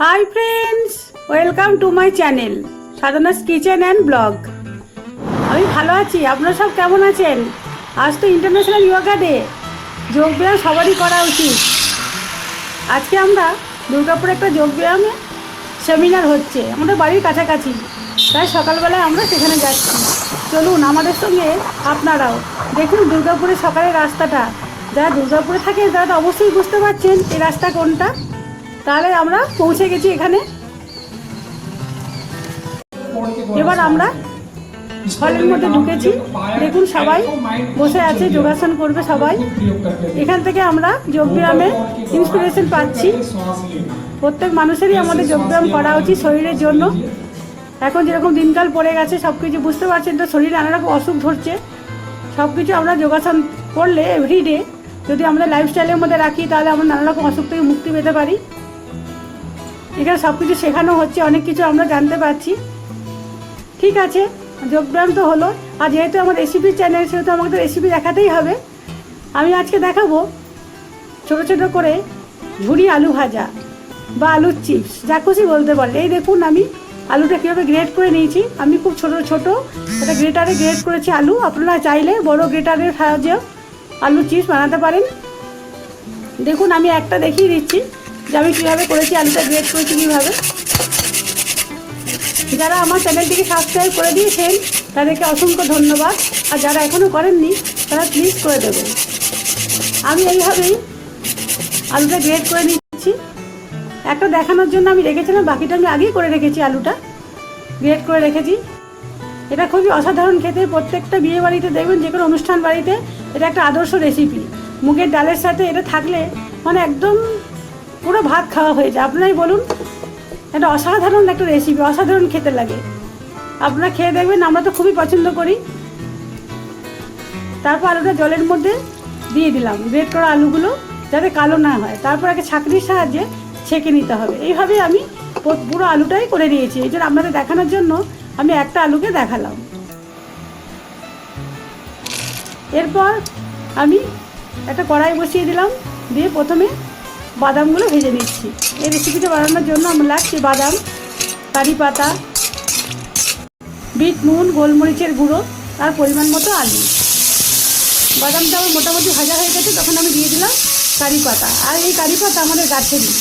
High friends, welcome to my channel Sadhana's kitchen and blog. আমি ভালো আছি, আপনারা সব কেমন আছেন? আজ তো ইন্টারন্যাশনাল যোগা ডে। যোগব্যায়াম সবারই করা উচিত। আজকে আমরা দুর্গাপুরে একটা যোগব্যায়ামে সেমিনার হচ্ছে আমাদের বাড়ির কাছাকাছি, তাই সকালবেলায় আমরা সেখানে যাচ্ছি। চলুন আমাদের সঙ্গে আপনারাও দেখুন দুর্গাপুরের সকালের রাস্তাটা। যারা দুর্গাপুরে থাকেন তারা তো অবশ্যই বুঝতে পারছেন এই রাস্তা কোনটা। তাহলে আমরা পৌঁছে গেছি এখানে। এবার আমরা হলের মধ্যে ঢুকেছি। দেখুন সবাই বসে আছে, যোগাসন করবে সবাই। এখান থেকে আমরা যোগব্যায়ামের ইন্সপিরেশন পাচ্ছি। প্রত্যেক মানুষেরই আমাদের যোগব্যায়াম করা উচিত শরীরের জন্য। এখন যেরকম দিনকাল পড়ে গেছে, সব কিছু বুঝতে পারছেন তো, শরীরে নানা রকম অসুখ ধরছে। সব কিছু আমরা যোগাসন করলে এভরিডে যদি আমরা লাইফস্টাইলের মধ্যে রাখি, তাহলে আমরা নানা রকম অসুখ থেকে মুক্তি পেতে পারি। এখানে সব কিছু শেখানো হচ্ছে, অনেক কিছু আমরা জানতে পারছি। ঠিক আছে, যোগব্যায়াম তো হলো। আর যেহেতু আমার রেসিপির চ্যানেল, সেহেতু আমাকে তো রেসিপি দেখাতেই হবে। আমি আজকে দেখাবো ছোটো ছোটো করে ঝুরি আলু ভাজা বা আলুর চিপস, যা খুশি বলতে পারেন। এই দেখুন আমি আলুটা কীভাবে গ্রেট করে নিয়েছি। আমি খুব ছোটো ছোটো একটা গ্রেটারে গ্রেট করেছি আলু। আপনারা চাইলে বড় গ্রেটারের সাহায্যেও আলুর চিপস বানাতে পারেন। দেখুন আমি একটা দেখিয়ে দিচ্ছি যে আমি কীভাবে করেছি, আলুটা গ্রেট করেছি কীভাবে। যারা আমার চ্যানেলটিকে সাবস্ক্রাইব করে দিয়েছেন তাদেরকে অসংখ্য ধন্যবাদ। আর যারা এখনও করেননি তারা প্লিজ করে দেবেন। আমি এইভাবেই আলুটা গ্রেট করে নিচ্ছি। একটা দেখানোর জন্য আমি রেখেছিলাম, বাকিটা আমি আগেই করে রেখেছি। আলুটা গ্রেট করে রেখেছি। এটা খুবই অসাধারণ খেতে। প্রত্যেকটা বিয়ে বাড়িতে দেখবেন, যে কোনো অনুষ্ঠান বাড়িতে এটা একটা আদর্শ রেসিপি। মুগের ডালের সাথে এটা থাকলে মানে একদম পুরো ভাত খাওয়া হয়ে যায়। আপনারাই বলুন, এটা অসাধারণ একটা রেসিপি, অসাধারণ খেতে লাগে। আপনারা খেয়ে দেখবেন, আমরা তো খুবই পছন্দ করি। তারপর আলুটা জলের মধ্যে দিয়ে দিলাম, গ্রেট করা আলুগুলো যাতে কালো না হয়। তারপর একটা ছাঁকনির সাহায্যে ছেঁকে নিতে হবে। এইভাবেই আমি পুরো আলুটাই করে নিয়েছি। এই জন্য আপনাদের দেখানোর জন্য আমি একটা আলুকে দেখালাম। এরপর আমি একটা কড়াই বসিয়ে দিলাম, দিয়ে প্রথমে বাদামগুলো ভেজে নিচ্ছি। এই রেসিপিটা বানানোর জন্য আমার লাগছে বাদাম, কারি পাতা, বিট নুন, গোলমরিচের গুঁড়ো, তার পরিমাণ মতো আলু। বাদামটা আমার মোটামুটি ভাজা হয়ে গেছে, তখন আমি দিয়ে দিলাম কারি পাতা। আর এই কারি পাতা আমাদের গাছেরই,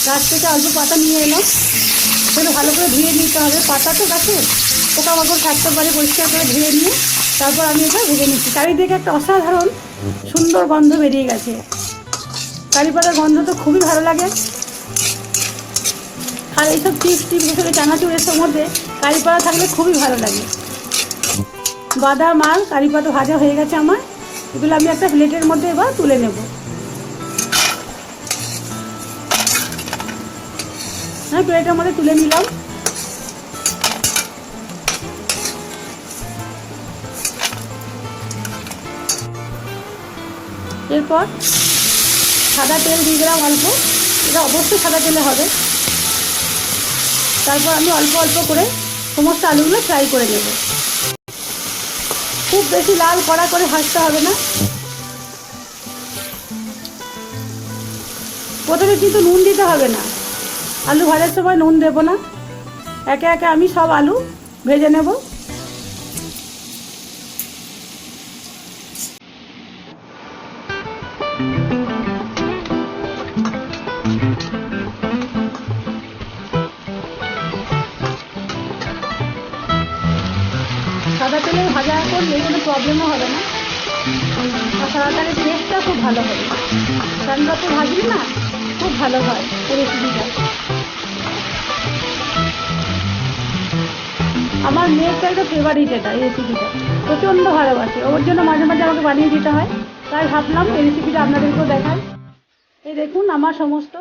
গাছ থেকে অল্প পাতা নিয়ে এলাম। সেটা ভালো করে ধুয়ে নিতে হবে। পাতা তো গাছে পোকামাকড় থাকতে পারে, পরিষ্কার করে ধুয়ে নিয়ে তারপর আমি এটা ভেজে নিচ্ছি। চারিদিকে একটা অসাধারণ সুন্দর গন্ধ বেরিয়ে গেছে। কারি পাতার গন্ধ তো খুবই ভালো লাগে। আর এইসব চিপস হিসেবে চানাচুরের মধ্যে কারি পাতা থাকলে খুবই ভালো লাগে। বাদাম আর কারি পাতা ভাজা হয়ে গেছে আমার। এগুলো আমি একটা প্লেটের মধ্যে এবার তুলে নেব। হ্যাঁ, প্লেটের মধ্যে তুলে নিলাম। এরপর সাদা তেল দিয়ে দিলাম অল্প। এটা অবশ্যই সাদা তেলে হবে। তারপর আমি অল্প অল্প করে সমস্ত আলুগুলো ফ্রাই করে নেব। খুব বেশি লাল কড়া করে ভাজতে হবে না। প্রথমে কিন্তু নুন দিতে হবে না, আলু ভাজার সময় নুন দেব না। একে একে আমি সব আলু ভেজে নেব। সাদা তেলে ভাজা করলে কোনো প্রবলেমও হবে না। আর সাদা তেলের টেস্টটা খুব ভালো হবে। সানরাতে ভাজলে না খুব ভালো হয় এই রেসিপিটা। আমার মেয়ের তো একটা ফেভারিট এটা, এই রেসিপিটা প্রচণ্ড ভালোবাসে। ওর জন্য মাঝে মাঝে আমাকে বানিয়ে দিতে হয়। তাই ভাবলাম এই রেসিপিটা আপনাদেরকেও দেখাই। এই দেখুন আমার সমস্ত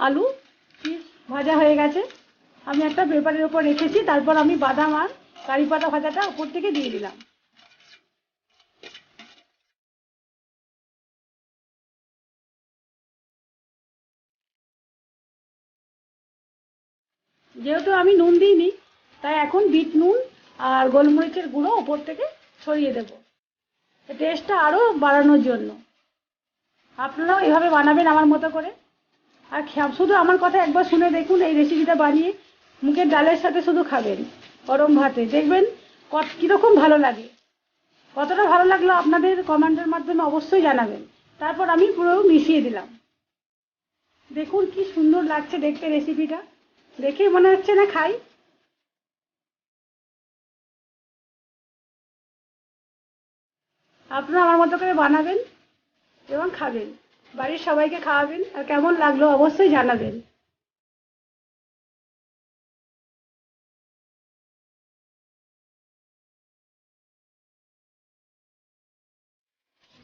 আলু চিপস ভাজা হয়ে গেছে। আমি একটা পেপারের ওপর রেখেছি। তারপর আমি বাদাম আর কারি পাতা ভাজাটা উপর থেকে দিয়ে দিলাম। যেহেতু আমি নুন দিইনি, তাই এখন বিট নুন আর গোলমরিচের গুঁড়ো ওপর থেকে ছড়িয়ে দেব, টেস্টটা আরও বাড়ানোর জন্য। আপনারাও এভাবে বানাবেন আমার মতো করে। আর শুধু আমার কথা একবার শুনে দেখুন, এই রেসিপিটা বানিয়ে মুগের ডালের সাথে শুধু খাবেন গরম ভাতে, দেখবেন কীরকম ভালো লাগে। কতটা ভালো লাগলো আপনাদের কমেন্টের মাধ্যমে অবশ্যই জানাবেন। তারপর আমি পুরো মিশিয়ে দিলাম। দেখুন কি সুন্দর লাগছে দেখতে রেসিপিটা, দেখেই মনে হচ্ছে না খাই। আপনারা আমার মতো করে বানাবেন এবং খাবেন, বাড়ির সবাইকে খাওয়াবেন, আর কেমন লাগলো অবশ্যই জানাবেন।